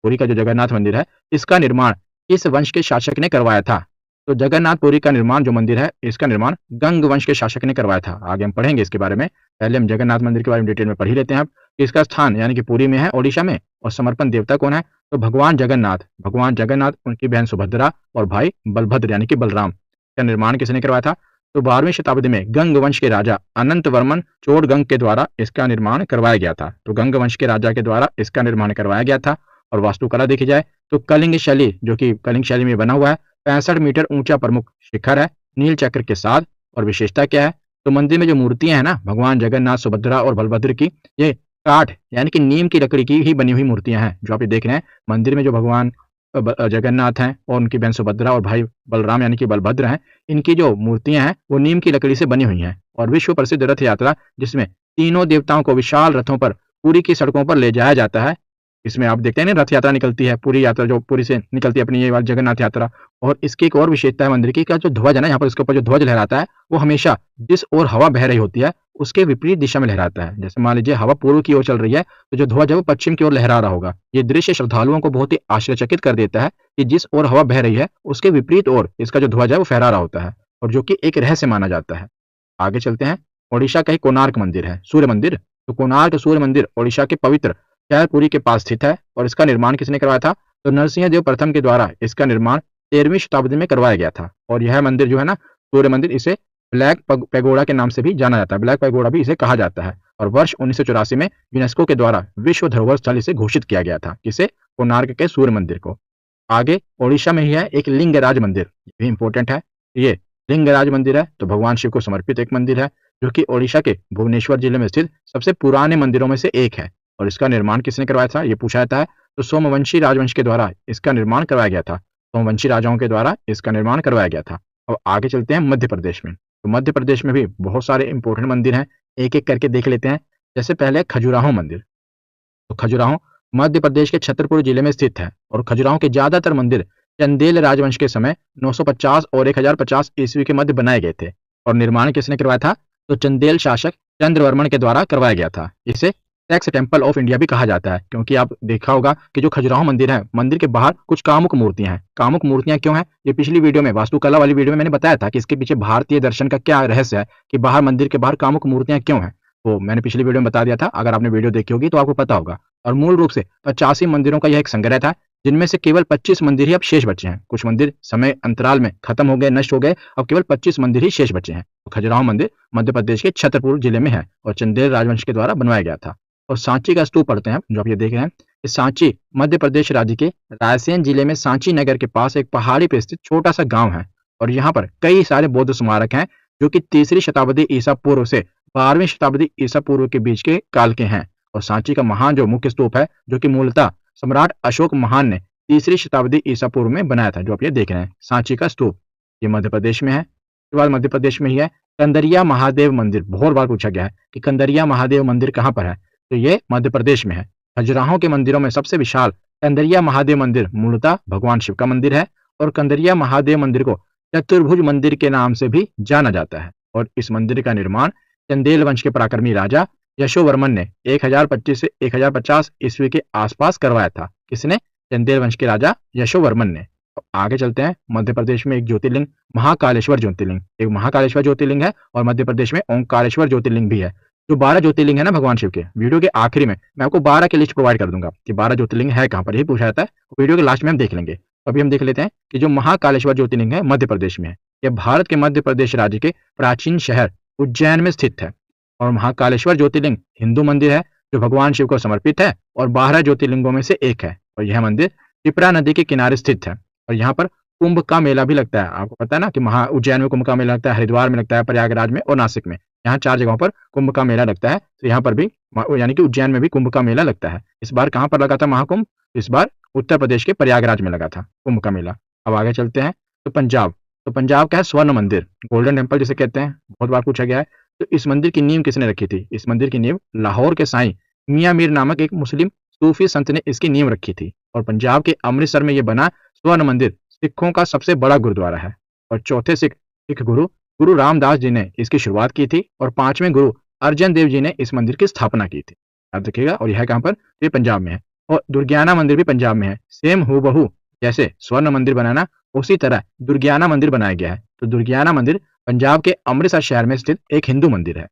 पुरी का जो जगन्नाथ मंदिर है, इसका निर्माण किस वंश के शासक ने करवाया था? तो जगन्नाथपुरी का निर्माण जो मंदिर है, इसका निर्माण गंग वंश के शासक ने करवाया था। आगे हम पढ़ेंगे इसके बारे में। पहले हम जगन्नाथ मंदिर के बारे में डिटेल में पढ़ ही लेते हैं। अब इसका स्थान यानी कि पुरी में है, ओडिशा में। और समर्पण देवता कौन है? तो भगवान जगन्नाथ, उनकी बहन सुभद्रा और भाई बलभद्र यानी कि बलराम। का निर्माण किसने करवाया था? तो 12वीं शताब्दी में गंग वंश के राजा अनंत वर्मन चोड़गंग के द्वारा इसका निर्माण करवाया गया था। तो गंग वंश के राजा के द्वारा इसका निर्माण करवाया गया था। और वास्तुकला देखी जाए तो कलिंग शैली, जो कि कलिंग शैली में बना हुआ है, 65 मीटर ऊंचा प्रमुख शिखर है नील चक्र के साथ। और विशेषता क्या है? तो मंदिर में जो मूर्तियां हैं ना, भगवान जगन्नाथ, सुभद्रा और बलभद्र की, ये काठ यानी कि नीम की लकड़ी की ही बनी हुई मूर्तियां हैं। जो आप ये देख रहे हैं मंदिर में जो भगवान जगन्नाथ हैं और उनकी बहन सुभद्रा और भाई बलराम यानी कि बलभद्र हैं, इनकी जो मूर्तियां हैं वो नीम की लकड़ी से बनी हुई हैं। और विश्व प्रसिद्ध रथ यात्रा, जिसमें तीनों देवताओं को विशाल रथों पर पुरी की सड़कों पर ले जाया जाता है। इसमें आप देखते हैं ना, रथ यात्रा निकलती है, पूरी यात्रा जो पुरी से निकलती है अपनी ये वाली जगन्नाथ यात्रा। और इसकी एक और विशेषता है मंदिर की, का जो ध्वज है ना, यहाँ पर इसके ऊपर जो ध्वज लहराता है वो हमेशा जिस ओर हवा बह रही होती है उसके विपरीत दिशा में लहराता है। जैसे मान लीजिए हवा पूर्व की ओर चल रही है तो जो ध्वज है वो पश्चिम की ओर लहरा रहा होगा। ये दृश्य श्रद्धालुओं को बहुत ही आश्चर्यचकित कर देता है कि जिस ओर हवा बह रही है उसके विपरीत ओर इसका जो ध्वज है वो फहरा रहा होता है, और जो कि एक रहस्य माना जाता है। आगे चलते हैं। ओडिशा का ही कोणार्क मंदिर है, सूर्य मंदिर। तो कोणार्क सूर्य मंदिर ओडिशा के पवित्र शहर पुरी के पास स्थित है, और इसका निर्माण किसने करवाया था? तो नरसिंह देव प्रथम के द्वारा इसका निर्माण 13वीं शताब्दी में करवाया गया था। और यह मंदिर जो है ना, सूर्य मंदिर, इसे ब्लैक पैगोडा के नाम से भी जाना जाता है, ब्लैक पैगोडा भी इसे कहा जाता है। और वर्ष 1984 में यूनेस्को के द्वारा विश्व धरोहर स्थल इसे घोषित किया गया था। किसे? कोणार्क के सूर्य मंदिर को। आगे ओडिशा में ही है एक लिंगराज मंदिर, ये भी इंपॉर्टेंट है। ये लिंगराज मंदिर है तो भगवान शिव को समर्पित एक मंदिर है, जो कि ओडिशा के भुवनेश्वर जिले में स्थित सबसे पुराने मंदिरों में से एक है। और इसका निर्माण किसने करवाया था, ये पूछा जाता है। तो सोमवंशी राजवंश के द्वारा इसका निर्माण करवाया गया था, सोमवंशी राजाओं के द्वारा इसका निर्माण करवाया गया था। अब आगे चलते हैं मध्य प्रदेश में। तो मध्य प्रदेश में भी बहुत सारे इंपॉर्टेंट मंदिर हैं, एक एक करके देख लेते हैं। जैसे पहले खजुराहो मंदिर। तो खजुराहो मध्य प्रदेश के छतरपुर जिले में स्थित है, और खजुराहो के ज्यादातर मंदिर चंदेल राजवंश के समय 950 और 1050 ईस्वी के मध्य बनाए गए थे। और निर्माण किसने करवाया था? तो चंदेल शासक चंद्रवर्मन के द्वारा करवाया गया था। इसे सेक्स टेम्पल ऑफ इंडिया भी कहा जाता है, क्योंकि आप देखा होगा कि जो खजुराहो मंदिर है, मंदिर के बाहर कुछ कामुक मूर्तियां हैं। कामुक मूर्तियां क्यों हैं? ये पिछली वीडियो में, वास्तुकला वाली वीडियो में मैंने बताया था कि इसके पीछे भारतीय दर्शन का क्या रहस्य है, कि बाहर मंदिर के बाहर कामुक मूर्तियां क्यों हैं। तो मैंने पिछली वीडियो में बता दिया था, अगर आपने वीडियो देखी होगी तो आपको पता होगा। और मूल रूप से 85 मंदिरों का यह एक संग्रह था, जिनमें से केवल 25 मंदिर ही अब शेष बचे हैं। कुछ मंदिर समय अंतराल में खत्म हो गए, नष्ट हो गए, अब केवल 25 मंदिर ही शेष बचे हैं। तो खजुराहो मंदिर मध्य प्रदेश के छतरपुर जिले में है, और चंदेल राजवंश के द्वारा बनवाया गया था। और सांची का स्तूप पढ़ते हैं, जो आप ये देख रहे हैं। ये सांची मध्य प्रदेश राज्य के रायसेन जिले में सांची नगर के पास एक पहाड़ी पर स्थित छोटा सा गांव है, और यहाँ पर कई सारे बौद्ध स्मारक हैं, जो कि 3री शताब्दी ईसा पूर्व से 12वीं शताब्दी ईसा पूर्व के बीच के काल के हैं। और सांची का महान जो मुख्य स्तूप है, जो कि मूलतः सम्राट अशोक महान ने 3री शताब्दी ईसा पूर्व में बनाया था, जो आप ये देख रहे हैं सांची का स्तूप, ये मध्य प्रदेश में है। उसके बाद मध्य प्रदेश में ही है कंदरिया महादेव मंदिर। बहुत बार पूछा गया है कि कंदरिया महादेव मंदिर कहाँ पर है, तो ये मध्य प्रदेश में है। खजुराहो के मंदिरों में सबसे विशाल कंदरिया महादेव मंदिर मूलतः भगवान शिव का मंदिर है, और कंदरिया महादेव मंदिर को चतुर्भुज मंदिर के नाम से भी जाना जाता है। और इस मंदिर का निर्माण चंदेल वंश के पराक्रमी राजा यशोवर्मन ने 1025 से 1050 ईस्वी के आसपास करवाया था। किसने? चंदेल वंश के राजा यशोवर्मन ने। अब आगे चलते हैं। मध्य प्रदेश में एक ज्योतिर्लिंग महाकालेश्वर ज्योतिर्लिंग, एक महाकालेश्वर ज्योतिर्लिंग है, और मध्य प्रदेश में ओंकारेश्वर ज्योतिर्लिंग भी है। जो 12 ज्योतिर्लिंग है ना भगवान शिव के, वीडियो के आखिरी में मैं आपको 12 की लिस्ट प्रोवाइड कर दूंगा कि 12 ज्योतिर्लिंग है कहाँ पर, यही पूछा जाता है, वीडियो के लास्ट में हम देख लेंगे। अभी हम देख लेते हैं कि जो महाकालेश्वर ज्योतिर्लिंग है मध्य प्रदेश में है। यह भारत के मध्य प्रदेश राज्य के प्राचीन शहर उज्जैन में स्थित है। और महाकालेश्वर ज्योतिर्लिंग हिंदू मंदिर है, जो भगवान शिव को समर्पित है, और 12 ज्योतिर्लिंगों में से एक है। और यह मंदिर पिपरा नदी के किनारे स्थित है, और यहाँ पर कुंभ का मेला भी लगता है। आपको पता है ना कि उज्जैन में कुंभ का मेला लगता है, हरिद्वार में लगता है, प्रयागराज में और नासिक में, यहाँ 4 जगहों पर कुंभ का मेला लगता है। तो यहाँ पर भी यानी कि उज्जैन में भी कुंभ का मेला लगता है। इस बार कहाँ पर लगा था महाकुंभ? इस बार उत्तर प्रदेश के प्रयागराज में लगा था कुंभ का मेला। अब आगे चलते हैं। तो पंजाब, तो पंजाब का है स्वर्ण मंदिर, गोल्डन टेम्पल जिसे कहते हैं, बहुत बार पूछा गया है। तो इस मंदिर की नींव किसने रखी थी? इस मंदिर की नींव लाहौर के साईं मियां मीर नामक एक मुस्लिम सूफी संत ने इसकी नींव रखी थी। और पंजाब के अमृतसर में यह बना स्वर्ण मंदिर सिखों का सबसे बड़ा गुरुद्वारा है। और चौथे सिख गुरु गुरु रामदास जी ने इसकी शुरुआत की थी, और 5वें गुरु अर्जन देव जी ने इस मंदिर की स्थापना की थी। याद रखिएगा। और यह कहाँ पर? ये पंजाब में है। और दुर्गियाना मंदिर भी पंजाब में है। सेम हूबहू जैसे स्वर्ण मंदिर बनाना, उसी तरह दुर्गियाना मंदिर बनाया गया है। तो दुर्गियाना मंदिर पंजाब के अमृतसर शहर में स्थित एक हिंदू मंदिर है।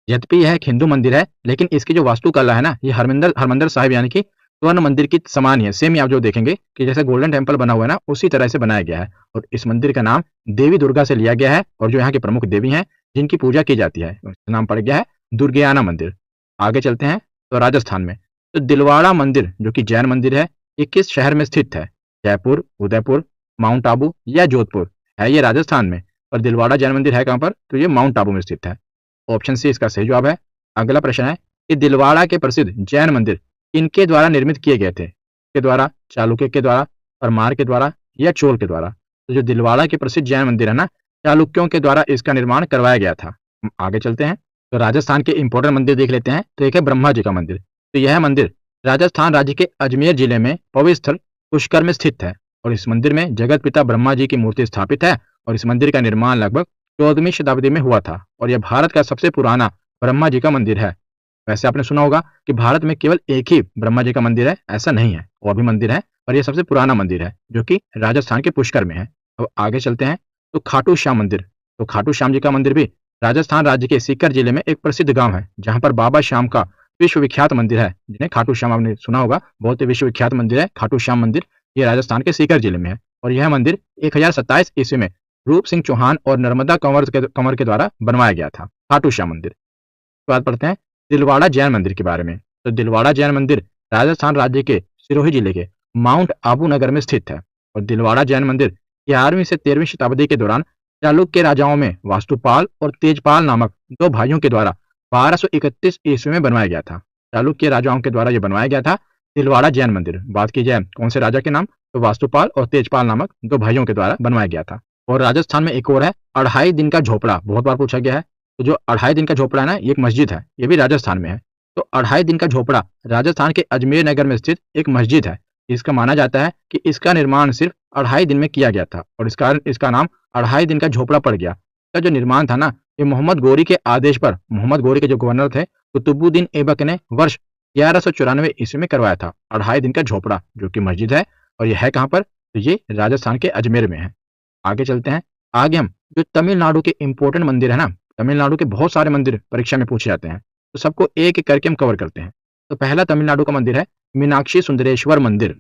यद्यपि यह एक हिंदू मंदिर है, लेकिन इसकी जो वास्तुकला है ना, ये हरमंदिर साहिब यानी कि स्वर्ण मंदिर की समान ही है। सेम ही आप जो देखेंगे कि जैसे गोल्डन टेम्पल बना हुआ है ना, उसी तरह से बनाया गया है। और इस मंदिर का नाम देवी दुर्गा से लिया गया है, और जो यहाँ की प्रमुख देवी हैं जिनकी पूजा की जाती है, उसका नाम पड़ गया है दुर्गियाना मंदिर। आगे चलते हैं। तो राजस्थान में तो दिलवाड़ा मंदिर, जो कि जैन मंदिर है, ये किस शहर में स्थित है? जयपुर, उदयपुर, माउंट आबू या जोधपुर? है ये राजस्थान में। और दिलवाड़ा जैन मंदिर है कहाँ पर? तो ये माउंट आबू में स्थित है। ऑप्शन सी इसका सही जवाब है। अगला प्रश्न है कि दिलवाड़ा के प्रसिद्ध जैन मंदिर किनके द्वारा निर्मित किए गए थे? के द्वारा, चालुक्य के द्वारा, परमार के द्वारा या चोल के द्वारा? तो जो दिलवाड़ा के प्रसिद्ध जैन मंदिर है ना, चालुक्यों के द्वारा इसका निर्माण करवाया गया था। हम आगे चलते हैं। तो राजस्थान के इंपॉर्टेंट मंदिर देख लेते हैं। तो एक है ब्रह्मा जी का मंदिर। तो यह मंदिर राजस्थान राज्य के अजमेर जिले में पवित्र स्थल पुष्कर में स्थित है। और इस मंदिर में जगत पिता ब्रह्मा जी की मूर्ति स्थापित है। और इस मंदिर का निर्माण लगभग 14वीं शताब्दी में हुआ था। और यह भारत का सबसे पुराना ब्रह्मा जी का मंदिर है। वैसे आपने सुना होगा कि भारत में केवल एक ही ब्रह्मा जी का मंदिर है, ऐसा नहीं है, और भी मंदिर है, और यह सबसे पुराना मंदिर है जो कि राजस्थान के पुष्कर में है। अब आगे चलते हैं। तो खाटू श्याम मंदिर। तो खाटू श्याम जी का मंदिर भी राजस्थान राज्य के सीकर जिले में एक प्रसिद्ध गांव है, जहां पर बाबा श्याम का विश्वविख्यात मंदिर है, जिन्हें खाटू श्याम आपने सुना होगा, बहुत ही विश्वविख्यात मंदिर है खाटू श्याम मंदिर। ये राजस्थान के सीकर जिले में है। और यह मंदिर 1027 ईस्वी में रूप सिंह चौहान और नर्मदा कंवर के द्वारा बनवाया गया था, खाटू श्याम मंदिर। बात पढ़ते हैं दिलवाड़ा जैन मंदिर के बारे में। तो दिलवाड़ा जैन मंदिर राजस्थान राज्य के सिरोही जिले के माउंट आबू नगर में स्थित है। और दिलवाड़ा जैन मंदिर 11वीं से 13वीं शताब्दी के दौरान चालुक्य राजाओं में वास्तुपाल और तेजपाल नामक दो भाइयों के द्वारा 1231 ईस्वी में बनवाया गया था। चालुक्य राजाओं के द्वारा यह बनवाया गया था दिलवाड़ा जैन मंदिर। बात की जाए कौन से राजा के नाम, तो वास्तुपाल और तेजपाल नामक दो भाइयों के द्वारा बनवाया गया था। और राजस्थान में एक और है अढ़ाई दिन का झोपड़ा, बहुत बार पूछा गया है। तो जो अढ़ाई दिन का झोपड़ा है ना, ये एक मस्जिद है, ये भी राजस्थान में है। तो अढ़ाई दिन का झोपड़ा राजस्थान के अजमेर नगर में स्थित एक मस्जिद है। इसका माना जाता है कि इसका निर्माण सिर्फ अढ़ाई दिन में किया गया था, और इसका नाम अढ़ाई दिन का झोपड़ा पड़ गया। इसका जो निर्माण था ना, ये मोहम्मद गोरी के आदेश पर, मोहम्मद गोरी के जो गवर्नर थे कुतुबुद्दीन ऐबक ने वर्ष 1194 ईस्वी में करवाया था अढ़ाई दिन का झोपड़ा, जो कि मस्जिद है। और ये है कहाँ पर, तो ये राजस्थान के अजमेर में है। आगे चलते हैं। आगे हम जो तमिलनाडु के इंपॉर्टेंट मंदिर है ना, तमिलनाडु के बहुत सारे मंदिर परीक्षा में पूछे जाते हैं, तो सबको एक एक करके हम कवर करते हैं। तो पहला तमिलनाडु का मंदिर है मीनाक्षी सुंदरेश्वर मंदिर।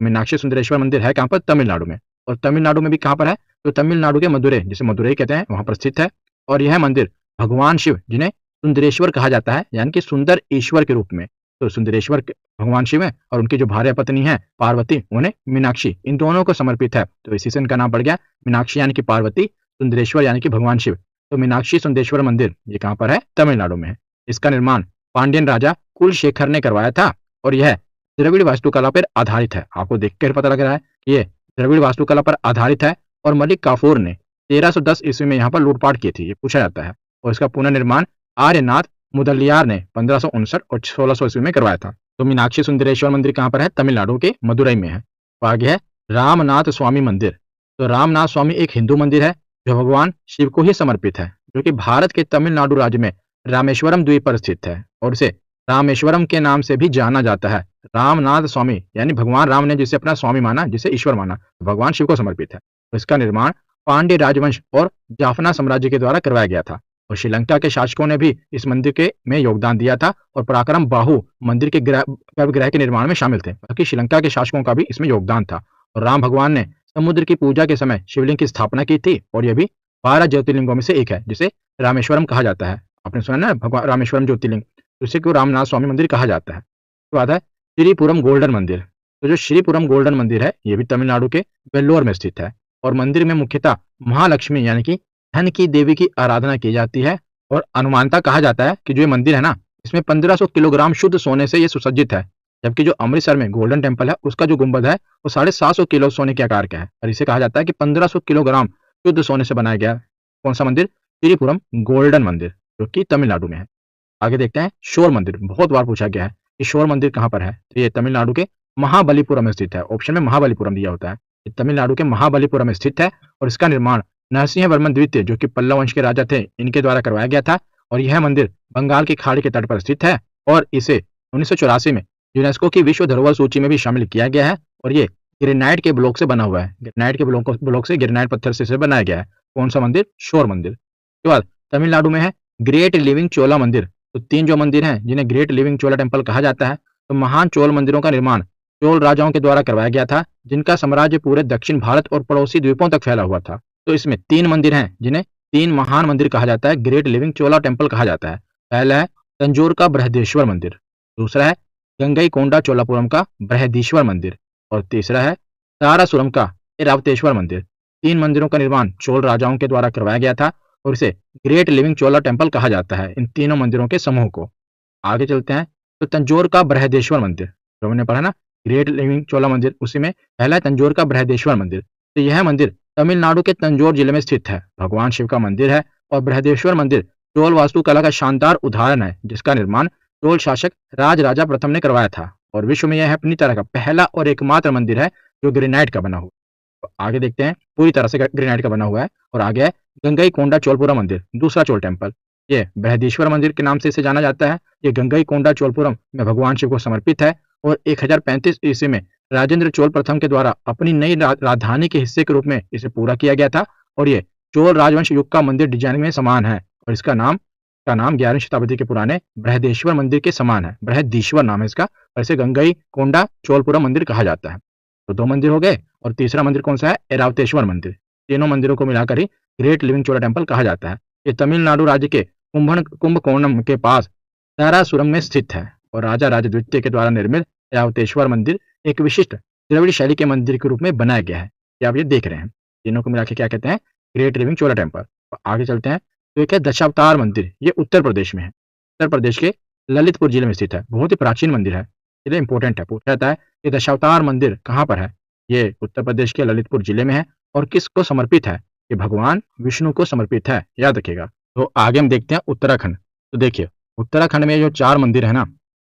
मीनाक्षी सुंदरेश्वर मंदिर है कहाँ पर, तमिलनाडु में। और तमिलनाडु में भी कहाँ पर है, तो तमिलनाडु के मदुरै, जिसे मदुरै कहते हैं, वहां पर स्थित है। और यह मंदिर भगवान शिव, जिन्हें सुंदरेश्वर कहा जाता है, यानी कि सुंदर ईश्वर के रूप में, तो सुंदरेश्वर भगवान शिव है, और उनकी जो भार्या पत्नी है पार्वती, उन्हें मीनाक्षी, इन दोनों को समर्पित है। तो इसी से इनका नाम पड़ गया मीनाक्षी यानी कि पार्वती, सुंदरेश्वर यानी कि भगवान शिव। तो मीनाक्षी सुंदरेश्वर मंदिर ये कहाँ पर है, तमिलनाडु में है। इसका निर्माण पांड्यन राजा कुलशेखर ने करवाया था। और यह द्रविड़ वास्तुकला पर आधारित है। आपको देखकर पता लग रहा है कि यह द्रविड़ वास्तुकला पर आधारित है। और मलिक काफूर ने 1310 ईस्वी में यहाँ पर लूटपाट की थी, ये पूछा जाता है। और इसका पुनर्निर्माण आर्यनाथ मुदलियार ने 1559 और 1600 ईस्वी में करवाया था। तो मीनाक्षी सुंदरेश्वर मंदिर कहाँ पर है, तमिलनाडु के मदुरै में है। तो आगे है रामनाथ स्वामी मंदिर। तो रामनाथ स्वामी एक हिंदू मंदिर है जो भगवान शिव को ही समर्पित है, जो कि भारत के तमिलनाडु राज्य में रामेश्वरम द्वीप पर स्थित है। और इसे रामेश्वरम के नाम से भी जाना जाता है। रामनाथ स्वामी यानी भगवान राम ने जिसे अपना स्वामी माना, जिसे ईश्वर माना, तो भगवान शिव को समर्पित है। तो इसका निर्माण पांड्य राजवंश और जाफना साम्राज्य के द्वारा करवाया गया था। और श्रीलंका के शासकों ने भी इस मंदिर के में योगदान दिया था। और पराक्रम बाहु मंदिर के गर्भगृह के निर्माण में शामिल थे, बाकी श्रीलंका के शासकों का भी इसमें योगदान था। और राम भगवान ने समुद्र की पूजा के समय शिवलिंग की स्थापना की थी। और यह भी 12 ज्योतिर्लिंगों में से एक है, जिसे रामेश्वरम कहा जाता है। आपने सुना ना, भगवान रामेश्वरम ज्योतिर्लिंग, उसी को रामनाथ स्वामी मंदिर कहा जाता है। तो बात है श्रीपुरम गोल्डन मंदिर। तो जो श्रीपुरम गोल्डन मंदिर है, ये भी तमिलनाडु के वेल्लोर में स्थित है। और मंदिर में मुख्यतः महालक्ष्मी यानी कि धन की देवी की आराधना की जाती है। और अनुमानता कहा जाता है कि जो ये मंदिर है ना, इसमें 1500 किलोग्राम शुद्ध सोने से ये सुसज्जित है। जबकि जो अमृतसर में गोल्डन टेम्पल है, उसका जो गुंबद है वो 750 किलो सोने के आकार का है। और इसे कहा जाता है कि 1500 किलोग्राम शुद्ध सोने से बनाया गया। कौन सा मंदिर, श्रीपुरम गोल्डन मंदिर, जो कि तमिलनाडु में है। आगे देखते हैं शोर मंदिर। बहुत बार पूछा गया है कि शोर मंदिर कहाँ पर है, तो ये तमिलनाडु के महाबलीपुरम में स्थित है। ऑप्शन में महाबलीपुरम दिया होता है। ये तमिलनाडु के महाबलीपुरम में स्थित है। और इसका निर्माण नरसिंह वर्मन द्वितीय, जो कि पल्लव वंश के राजा थे, इनके द्वारा करवाया गया था। और यह मंदिर बंगाल की खाड़ी के तट पर स्थित है। और इसे 1984 में यूनेस्को की विश्व धरोहर सूची में भी शामिल किया गया है। और ये ग्रेनाइट के ब्लॉक से बना हुआ है। ग्रेनाइट के ब्लॉक से, ग्रेनाइट पत्थर से इसे बनाया गया है। कौन सा मंदिर, शोर मंदिर। उसके बाद तमिलनाडु में है ग्रेट लिविंग चोला मंदिर। तो 3 जो मंदिर हैं जिन्हें ग्रेट लिविंग चोला टेम्पल कहा जाता है, तो महान चोल मंदिरों का निर्माण चोल राजाओं के द्वारा करवाया गया था, जिनका साम्राज्य पूरे दक्षिण भारत और पड़ोसी द्वीपों तक फैला हुआ था। तो इसमें 3 मंदिर हैं जिन्हें 3 महान मंदिर कहा जाता है, ग्रेट लिविंग चोला टेम्पल कहा जाता है। पहला है तंजोर का बृहदेश्वर मंदिर, दूसरा है गंगईकोंडा चोलापुरम का बृहदीश्वर मंदिर, और तीसरा है तारासुरम का ऐरावतेश्वर मंदिर। 3 मंदिरों का निर्माण चोल राजाओं के द्वारा करवाया गया था। और इसे ग्रेट लिविंग चोला टेम्पल कहा जाता है, इन तीनों मंदिरों के समूह को। आगे चलते हैं। तो तंजोर का बृहदेश्वर मंदिर, जो हमने पढ़ा ना, ग्रेट लिविंग चोला मंदिर, उसी में पहला है तंजोर का बृहदेश्वर मंदिर। तो यह मंदिर तमिलनाडु के तंजोर जिले में स्थित है, भगवान शिव का मंदिर है। और बृहदेश्वर मंदिर चोल वास्तुकला का शानदार उदाहरण है, जिसका निर्माण चोल शासक राजराजा प्रथम ने करवाया था और विश्व में यह अपनी तरह का पहला और एकमात्र मंदिर है जो ग्रेनाइट का बना हुआ है। तो आगे देखते हैं, पूरी तरह से ग्रेनाइट का बना हुआ है। और आगे है गंगई कोंडा चोलपुरा मंदिर, दूसरा चोल टेम्पल। ये बृहदीश्वर मंदिर के नाम से इसे जाना जाता है। ये गंगई कोंडा चोलपुरम में भगवान शिव को समर्पित है और 1035 ईस्वी में राजेंद्र चोल प्रथम के द्वारा अपनी नई राजधानी के हिस्से के रूप में इसे पूरा किया गया था। और ये चोल राजवंश युग का मंदिर डिजाइन में समान है और इसका नाम 11वीं शताब्दी के पुराने बृहदेश्वर मंदिर के समान है। बृहदीश्वर नाम है इसका और इसे गंगई कोंडा चोलपुरम मंदिर कहा जाता है। तो 2 मंदिर हो गए। और तीसरा मंदिर कौन सा है? ऐरावतेश्वर मंदिर। तीनों मंदिरों को मिलाकर ही ग्रेट लिविंग चोला टेम्पल कहा जाता है। ये तमिलनाडु राज्य के कुंभकोणम के पास तारासुरम में स्थित है और राजा राजा द्वितीय के द्वारा निर्मित ऐरावतेश्वर मंदिर एक विशिष्ट द्रविड़ शैली के मंदिर के रूप में बनाया गया है। ये आप ये देख रहे हैं। तीनों को मिलाकर क्या कहते हैं? ग्रेट लिविंग चोला टेम्पल। आगे चलते हैं। तो एक है दशावतार मंदिर। ये उत्तर प्रदेश में है। उत्तर प्रदेश के ललितपुर जिले में स्थित है। बहुत ही प्राचीन मंदिर है, इसलिए इंपॉर्टेंट है। पूछा जाता है कि दशावतार मंदिर कहाँ पर है? ये उत्तर प्रदेश के ललितपुर जिले में है और किसको समर्पित है? ये भगवान विष्णु को समर्पित है, याद रखिएगा। तो आगे हम देखते हैं उत्तराखंड। तो देखिए, उत्तराखंड में जो 4 मंदिर है ना,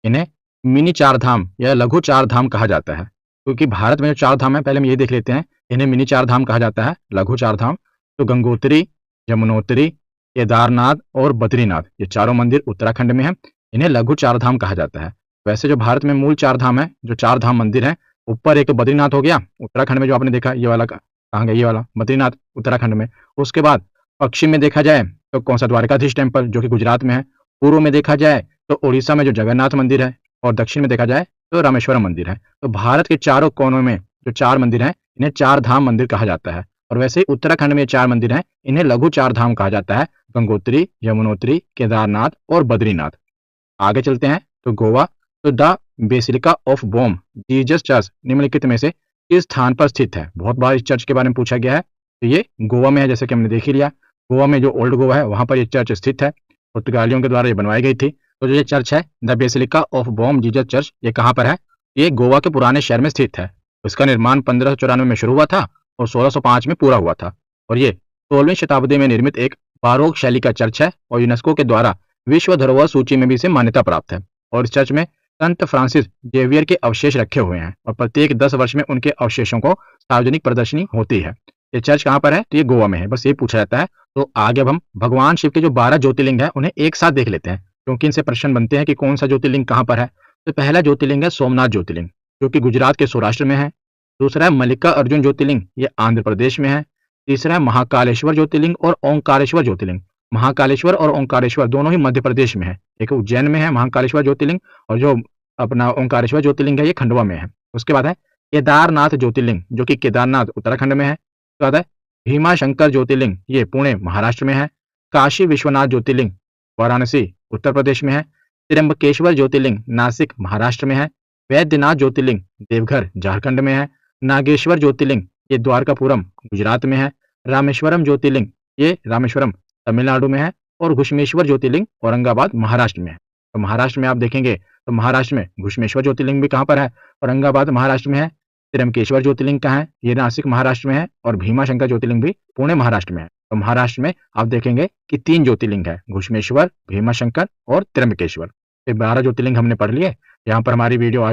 इन्हें मिनी 4 धाम या लघु 4 धाम कहा जाता है। क्योंकि भारत में जो 4 धाम है, पहले हम ये देख लेते हैं, इन्हें मिनी 4 धाम कहा जाता है, लघु 4 धाम। तो गंगोत्री, यमुनोत्री, केदारनाथ और बद्रीनाथ, ये चारों मंदिर उत्तराखंड में है। इन्हें लघु 4 धाम कहा जाता है। वैसे जो भारत में मूल 4 धाम है, जो 4 धाम मंदिर है, ऊपर एक बद्रीनाथ हो गया उत्तराखंड में, जो आपने देखा ये वाला कहाँ गया, ये वाला बद्रीनाथ उत्तराखंड में। उसके बाद पश्चिम में देखा जाए तो कौन सा? द्वारकाधीश टेम्पल, जो कि गुजरात में है। पूर्व में देखा जाए तो उड़ीसा में जो जगन्नाथ मंदिर है और दक्षिण में देखा जाए तो रामेश्वरम मंदिर है। तो भारत के चारों कोनों में जो 4 मंदिर हैं, इन्हें 4 धाम मंदिर कहा जाता है। और वैसे ही उत्तराखंड में 4 मंदिर हैं, इन्हें लघु 4 धाम कहा जाता है, गंगोत्री, यमुनोत्री, केदारनाथ और बद्रीनाथ। आगे चलते हैं। तो गोवा, तो the basilica of Bom Jesus church निम्नलिखित में से किस स्थान पर स्थित है? बहुत बार इस चर्च के बारे में पूछा गया है। तो ये गोवा में है, जैसे कि हमने देख ही लिया। गोवा में जो ओल्ड गोवा है, वहां पर ये चर्च स्थित है। पुर्तगालियों के द्वारा ये बनवाई गई थी। तो जो ये चर्च है, the basilica of Bom Jesus church, ये कहाँ पर है? ये गोवा के पुराने शहर में स्थित है। इसका निर्माण 1594 में शुरू हुआ था और 1605 में पूरा हुआ था। और ये 16वीं शताब्दी में निर्मित एक बारोक शैली का चर्च है और यूनेस्को के द्वारा विश्व धरोहर सूची में भी इसे मान्यता प्राप्त है। और इस चर्च में संत फ्रांसिस जेवियर के अवशेष रखे हुए हैं और प्रत्येक 10 वर्ष में उनके अवशेषों को सार्वजनिक प्रदर्शनी होती है। ये चर्च कहाँ पर है? तो ये गोवा में है, बस ये पूछा जाता है। तो आगे अब हम भगवान शिव के जो 12 ज्योतिर्लिंग है, उन्हें एक साथ देख लेते हैं, क्योंकि इनसे प्रश्न बनते हैं कि कौन सा ज्योतिर्लिंग कहाँ पर है। तो पहला ज्योतिर्लिंग है सोमनाथ ज्योतिर्लिंग, जो कि गुजरात के सौराष्ट्र में है। दूसरा है मल्लिका अर्जुन ज्योतिर्लिंग, ये आंध्र प्रदेश में है। तीसरा है महाकालेश्वर ज्योतिर्लिंग और ओंकारेश्वर ज्योतिर्लिंग। महाकालेश्वर और ओंकारेश्वर दोनों ही मध्य प्रदेश में है। एक उज्जैन में है महाकालेश्वर ज्योतिर्लिंग, और जो अपना ओंकारेश्वर ज्योतिर्लिंग है, ये खंडवा में है। उसके बाद है केदारनाथ ज्योतिर्लिंग, जो कि केदारनाथ उत्तराखंड में है। उसके बाद है भीमा शंकर ज्योतिर्लिंग, ये पुणे महाराष्ट्र में है। काशी विश्वनाथ ज्योतिर्लिंग वाराणसी उत्तर प्रदेश में है। त्र्यंबकेश्वर ज्योतिर्लिंग नासिक महाराष्ट्र में है। वैद्यनाथ ज्योतिर्लिंग देवघर झारखंड में है। नागेश्वर ज्योतिर्लिंग ये द्वारकापुरम गुजरात में है। रामेश्वरम ज्योतिर्लिंग ये रामेश्वरम तमिलनाडु में है। और घुश्मेश्वर ज्योतिर्लिंग औरंगाबाद महाराष्ट्र में है। तो महाराष्ट्र में आप देखेंगे तो महाराष्ट्र में घुश्मेश्वर ज्योतिर्लिंग भी कहाँ पर है? औरंगाबाद महाराष्ट्र में है। त्र्यंबकेश्वर ज्योतिर्लिंग कहाँ है? ये नासिक महाराष्ट्र में है। और भीमा शंकर ज्योतिर्लिंग भी पुणे महाराष्ट्र में है। तो महाराष्ट्र में आप देखेंगे कि 3 ज्योतिर्लिंग है, घुश्मेश्वर, भीमा शंकर और त्र्यंबकेश्वर। ये 12 ज्योतिर्लिंग हमने पढ़ लिए। यहाँ पर हमारी वीडियो आज